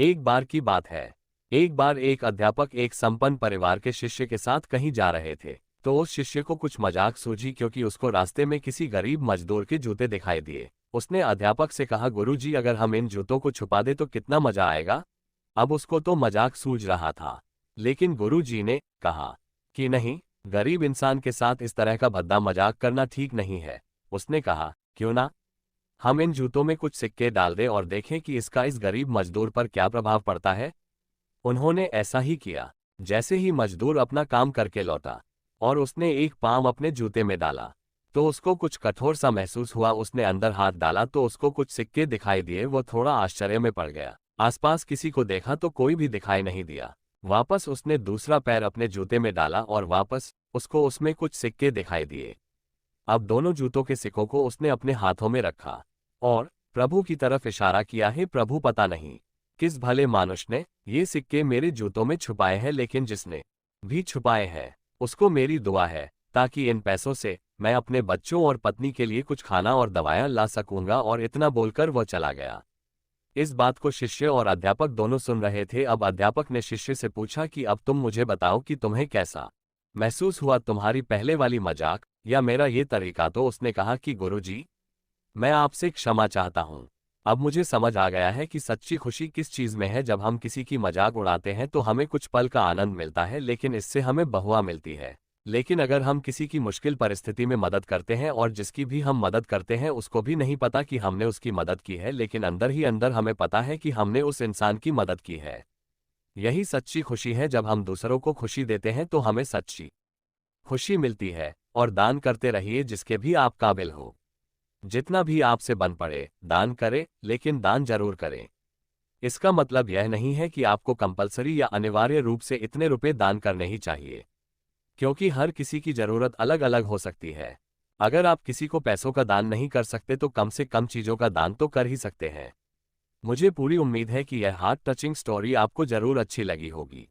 एक बार की बात है। एक बार एक अध्यापक एक संपन्न परिवार के शिष्य के साथ कहीं जा रहे थे। तो उस शिष्य को कुछ मजाक सूझी क्योंकि उसको रास्ते में किसी गरीब मजदूर के जूते दिखाई दिए। उसने अध्यापक से कहा, गुरुजी अगर हम इन जूतों को छुपा दे तो कितना मजा आएगा। अब उसको तो मजाक सूझ रहा था, लेकिन गुरुजी ने कहा कि नहीं, गरीब इंसान के साथ इस तरह का भद्दा मजाक करना ठीक नहीं है। उसने कहा, क्यों ना, हम इन जूतों में कुछ सिक्के डाल दें और देखें कि इसका इस गरीब मजदूर पर क्या प्रभाव पड़ता है। उन्होंने ऐसा ही किया। जैसे ही मजदूर अपना काम करके लौटा और उसने एक पाम अपने जूते में डाला तो उसको कुछ कठोर सा महसूस हुआ। उसने अंदर हाथ डाला तो उसको कुछ सिक्के दिखाई दिए। वो थोड़ा आश्चर्य में पड़ गया। आसपास किसी को देखा तो कोई भी दिखाई नहीं दिया। वापस उसने दूसरा पैर अपने जूते में डाला और वापस उसको उसमें कुछ सिक्के दिखाई दिए। अब दोनों जूतों के सिक्कों को उसने अपने हाथों में रखा और प्रभु की तरफ इशारा किया, है प्रभु, पता नहीं किस भले मानुष ने ये सिक्के मेरे जूतों में छुपाए हैं, लेकिन जिसने भी छुपाए हैं उसको मेरी दुआ है ताकि इन पैसों से मैं अपने बच्चों और पत्नी के लिए कुछ खाना और दवाएं ला सकूंगा। और इतना बोलकर वह चला गया। इस बात को शिष्य और अध्यापक दोनों सुन रहे थे। अब अध्यापक ने शिष्य से पूछा कि अब तुम मुझे बताओ कि तुम्हें कैसा महसूस हुआ, तुम्हारी पहले वाली मजाक या मेरा ये तरीका। तो उसने कहा कि गुरुजी, मैं आपसे क्षमा चाहता हूं। अब मुझे समझ आ गया है कि सच्ची खुशी किस चीज में है। जब हम किसी की मजाक उड़ाते हैं तो हमें कुछ पल का आनंद मिलता है, लेकिन इससे हमें बहुआ मिलती है। लेकिन अगर हम किसी की मुश्किल परिस्थिति में मदद करते हैं और जिसकी भी हम मदद करते हैं उसको भी नहीं पता कि हमने उसकी मदद की है, लेकिन अंदर ही अंदर हमें पता है कि हमने उस इंसान की मदद की है, यही सच्ची खुशी है। जब हम दूसरों को खुशी देते हैं तो हमें सच्ची खुशी मिलती है। और दान करते रहिए जिसके भी आप काबिल हो। जितना भी आपसे बन पड़े दान करें, लेकिन दान जरूर करें। इसका मतलब यह नहीं है कि आपको कंपलसरी या अनिवार्य रूप से इतने रुपए दान करने ही चाहिए, क्योंकि हर किसी की जरूरत अलग अलग हो सकती है। अगर आप किसी को पैसों का दान नहीं कर सकते तो कम से कम चीजों का दान तो कर ही सकते हैं। मुझे पूरी उम्मीद है कि यह हार्ट टचिंग स्टोरी आपको जरूर अच्छी लगी होगी।